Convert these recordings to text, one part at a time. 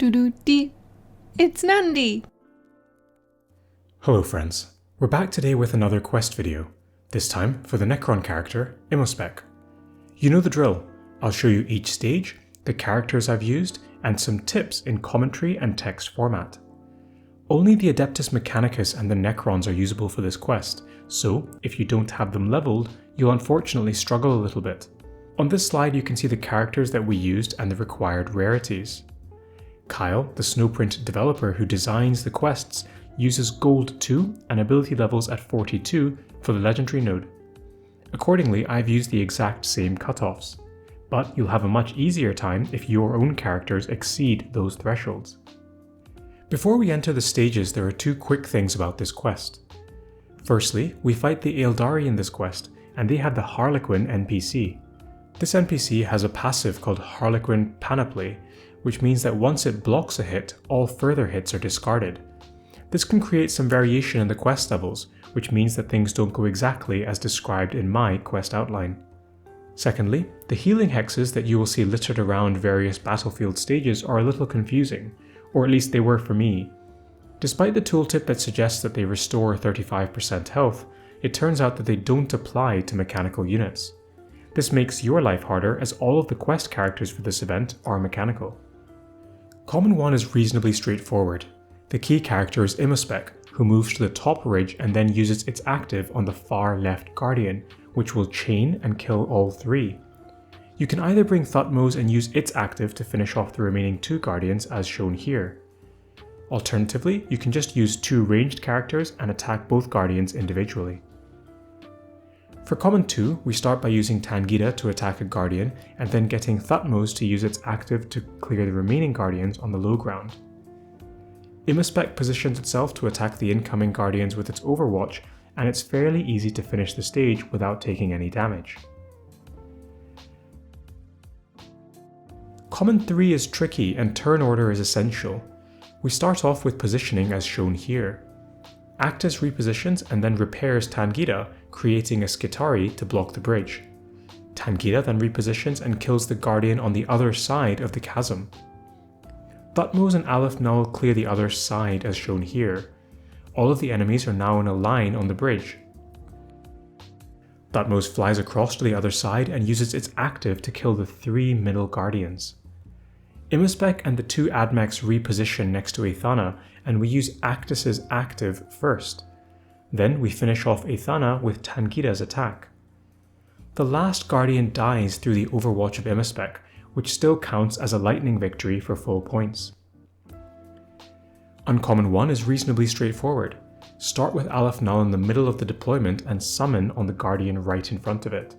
Doo-doo-dee. It's Nandi! Hello friends, we're back today with another quest video, this time for the Necron character, Imospekh. You know the drill, I'll show you each stage, the characters I've used, and some tips in commentary and text format. Only the Adeptus Mechanicus and the Necrons are usable for this quest, so if you don't have them leveled, you'll unfortunately struggle a little bit. On this slide you can see the characters that we used and the required rarities. Kyle, the Snowprint developer who designs the quests, uses Gold 2 and ability levels at 42 for the legendary node. Accordingly, I've used the exact same cutoffs, but you'll have a much easier time if your own characters exceed those thresholds. Before we enter the stages, there are two quick things about this quest. Firstly, we fight the Aeldari in this quest, and they have the Harlequin NPC. This NPC has a passive called Harlequin Panoply, which means that once it blocks a hit, all further hits are discarded. This can create some variation in the quest levels, which means that things don't go exactly as described in my quest outline. Secondly, the healing hexes that you will see littered around various battlefield stages are a little confusing, or at least they were for me. Despite the tooltip that suggests that they restore 35% health, it turns out that they don't apply to mechanical units. This makes your life harder as all of the quest characters for this event are mechanical. Common 1 is reasonably straightforward. The key character is Imospekh, who moves to the top ridge and then uses its active on the far left Guardian, which will chain and kill all three. You can either bring Thutmose and use its active to finish off the remaining two Guardians as shown here. Alternatively, you can just use two ranged characters and attack both Guardians individually. For Common 2, we start by using Tangita to attack a Guardian and then getting Thutmose to use its active to clear the remaining Guardians on the low ground. Imospekh positions itself to attack the incoming Guardians with its Overwatch, and it's fairly easy to finish the stage without taking any damage. Common 3 is tricky and turn order is essential. We start off with positioning as shown here. Actus repositions and then repairs Tangita, creating a Skitarii to block the bridge. Tangita then repositions and kills the Guardian on the other side of the chasm. Thutmose and Aleph Null clear the other side as shown here. All of the enemies are now in a line on the bridge. Thutmose flies across to the other side and uses its active to kill the three middle Guardians. Imospekh and the two Admechs reposition next to Aethana, and we use Actus's active first. Then we finish off Aethana with Tangita's attack. The last Guardian dies through the Overwatch of Imospekh, which still counts as a lightning victory for full points. Uncommon 1 is reasonably straightforward. Start with Aleph Null in the middle of the deployment and summon on the Guardian right in front of it.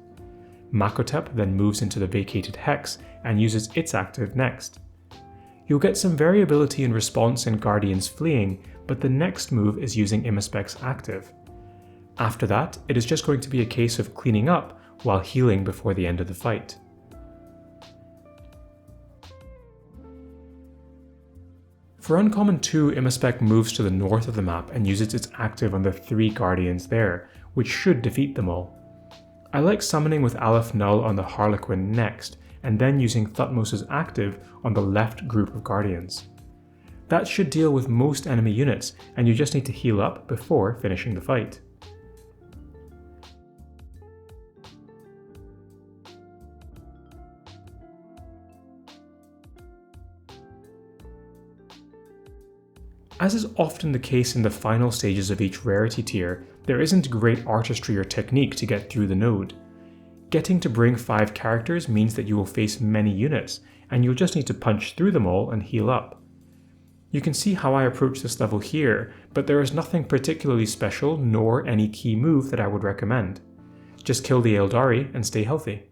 Makotep then moves into the vacated hex and uses its active next. You'll get some variability in response in Guardians fleeing, but the next move is using Imospekh's active. After that, it is just going to be a case of cleaning up while healing before the end of the fight. For Uncommon 2, Imospekh moves to the north of the map and uses its active on the three Guardians there, which should defeat them all. I like summoning with Aleph Null on the Harlequin next, and then using Thutmose's active on the left group of Guardians. That should deal with most enemy units, and you just need to heal up before finishing the fight. As is often the case in the final stages of each rarity tier, there isn't great artistry or technique to get through the node. Getting to bring 5 characters means that you will face many units, and you'll just need to punch through them all and heal up. You can see how I approach this level here, but there is nothing particularly special nor any key move that I would recommend. Just kill the Aeldari and stay healthy.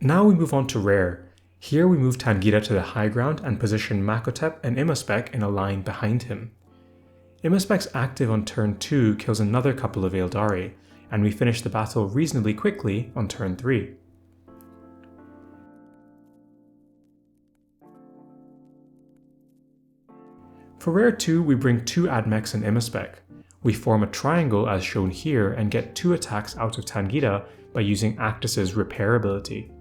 Now we move on to rare. Here we move Tangita to the high ground and position Makotep and Imospekh in a line behind him. Imospekh's active on turn 2 kills another couple of Aeldari, and we finish the battle reasonably quickly on turn 3. For Rare 2 we bring 2 Admechs and Imospekh. We form a triangle as shown here and get 2 attacks out of Tangita by using Actus's repair ability.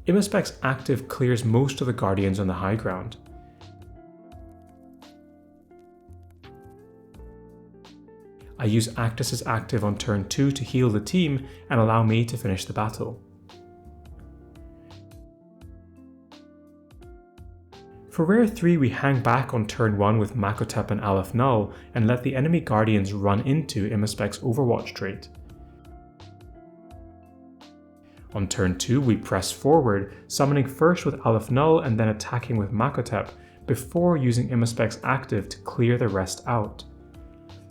Imospekh's active clears most of the guardians on the high ground. I use Actus's active on turn 2 to heal the team and allow me to finish the battle. For Rare 3 we hang back on turn 1 with Makotep and Aleph Null and let the enemy guardians run into Imospekh's Overwatch trait. On turn 2 we press forward, summoning first with Aleph Null and then attacking with Makotep before using Imospekh's active to clear the rest out.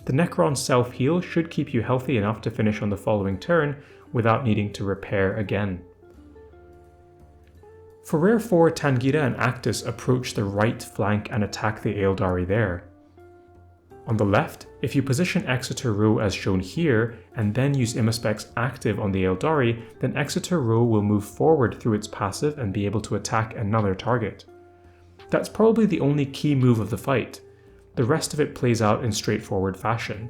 The Necron self-heal should keep you healthy enough to finish on the following turn without needing to repair again. For Rare 4, Tangita and Actus approach the right flank and attack the Aeldari there. On the left, if you position Exeter Row as shown here and then use Imospekh's active on the Aeldari, then Exeter Row will move forward through its passive and be able to attack another target. That's probably the only key move of the fight. The rest of it plays out in straightforward fashion.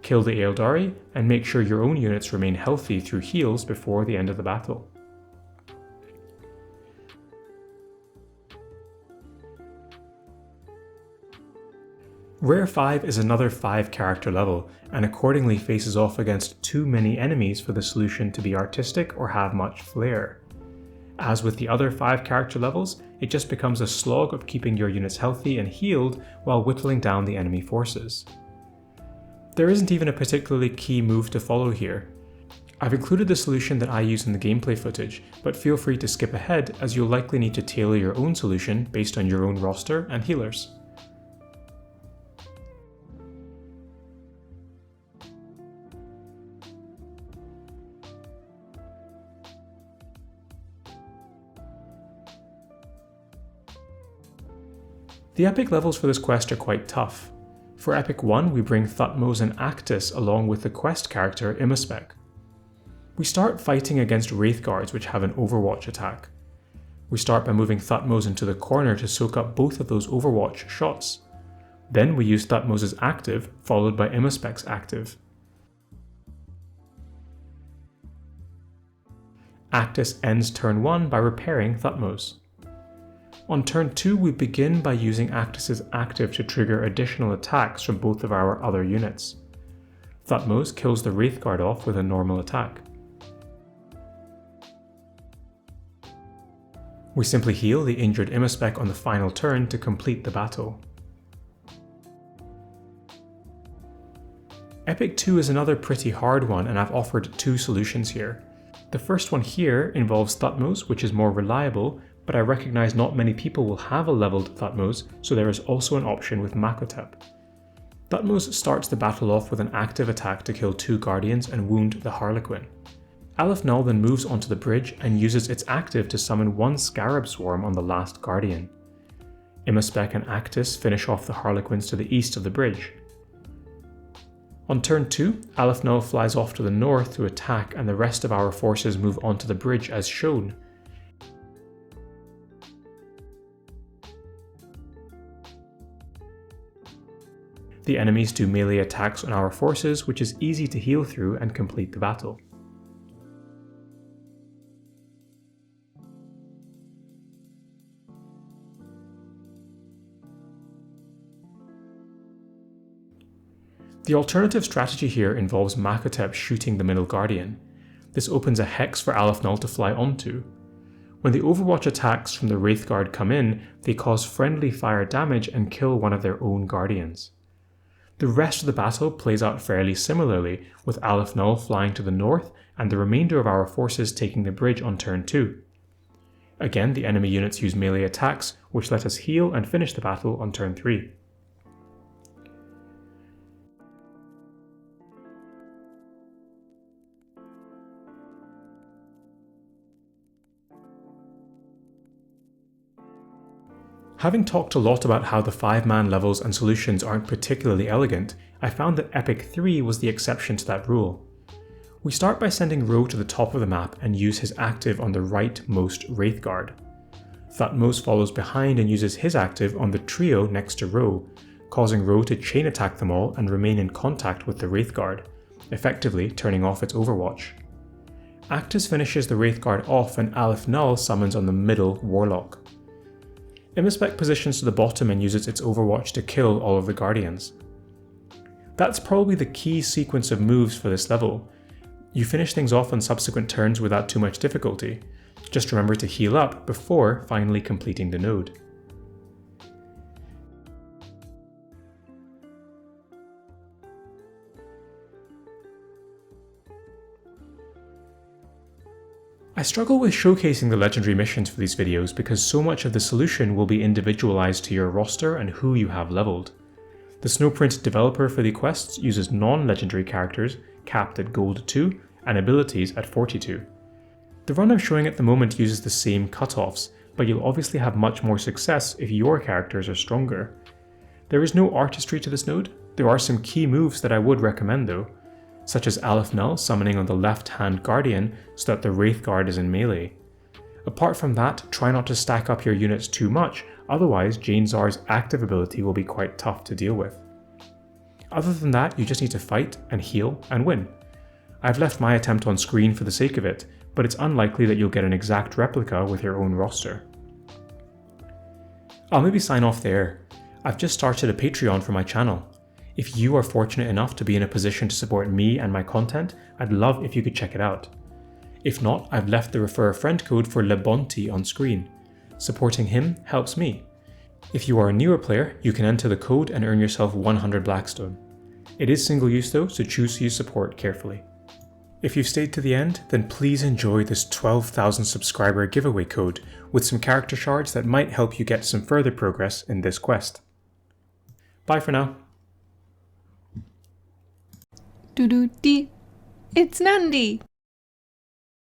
Kill the Aeldari and make sure your own units remain healthy through heals before the end of the battle. Rare 5 is another 5 character level, and accordingly faces off against too many enemies for the solution to be artistic or have much flair. As with the other 5 character levels, it just becomes a slog of keeping your units healthy and healed while whittling down the enemy forces. There isn't even a particularly key move to follow here. I've included the solution that I use in the gameplay footage, but feel free to skip ahead as you'll likely need to tailor your own solution based on your own roster and healers. The epic levels for this quest are quite tough. For Epic 1 we bring Thutmose and Actus along with the quest character Imospekh. We start fighting against Wraithguards which have an Overwatch attack. We start by moving Thutmose into the corner to soak up both of those Overwatch shots. Then we use Thutmose's active followed by Imospekh's active. Actus ends turn 1 by repairing Thutmose. On turn 2 we begin by using Actus's active to trigger additional attacks from both of our other units. Thutmose kills the Wraithguard off with a normal attack. We simply heal the injured Imospekh on the final turn to complete the battle. Epic 2 is another pretty hard one and I've offered 2 solutions here. The first one here involves Thutmose, which is more reliable, but I recognise not many people will have a leveled Thutmose, so there is also an option with Makotep. Thutmose starts the battle off with an active attack to kill 2 guardians and wound the Harlequin. Aleph Null then moves onto the bridge and uses its active to summon 1 Scarab Swarm on the last guardian. Imospekh and Actus finish off the Harlequins to the east of the bridge. On turn 2, Aleph Null flies off to the north to attack and the rest of our forces move onto the bridge as shown. The enemies do melee attacks on our forces, which is easy to heal through and complete the battle. The alternative strategy here involves Makotep shooting the middle guardian. This opens a hex for Aleph Null to fly onto. When the Overwatch attacks from the Wraithguard come in, they cause friendly fire damage and kill one of their own guardians. The rest of the battle plays out fairly similarly, with Aleph Null flying to the north and the remainder of our forces taking the bridge on turn 2. Again, the enemy units use melee attacks, which let us heal and finish the battle on turn 3. Having talked a lot about how the 5-man levels and solutions aren't particularly elegant, I found that Epic 3 was the exception to that rule. We start by sending Ro to the top of the map and use his active on the rightmost Wraithguard. Thutmose follows behind and uses his active on the trio next to Ro, causing Ro to chain attack them all and remain in contact with the Wraithguard, effectively turning off its overwatch. Actus finishes the Wraithguard off and Aleph Null summons on the middle Warlock. Imospekh positions to the bottom and uses its overwatch to kill all of the Guardians. That's probably the key sequence of moves for this level. You finish things off on subsequent turns without too much difficulty. Just remember to heal up before finally completing the node. I struggle with showcasing the legendary missions for these videos because so much of the solution will be individualized to your roster and who you have leveled. The Snowprint developer for the quests uses non-legendary characters capped at Gold 2 and abilities at 42. The run I'm showing at the moment uses the same cutoffs, but you'll obviously have much more success if your characters are stronger. There is no artistry to this node. There are some key moves that I would recommend though, such as Aleph Null summoning on the left-hand Guardian so that the Wraithguard is in melee. Apart from that, try not to stack up your units too much, otherwise Jane Czar's active ability will be quite tough to deal with. Other than that, you just need to fight and heal and win. I've left my attempt on screen for the sake of it, but it's unlikely that you'll get an exact replica with your own roster. I'll maybe sign off there. I've just started a Patreon for my channel. If you are fortunate enough to be in a position to support me and my content, I'd love if you could check it out. If not, I've left the refer a friend code for Lebonty on screen. Supporting him helps me. If you are a newer player, you can enter the code and earn yourself 100 Blackstone. It is single use though, so choose to use support carefully. If you've stayed to the end, then please enjoy this 12,000 subscriber giveaway code with some character shards that might help you get some further progress in this quest. Bye for now. Doo-doo-dee. It's Nandi.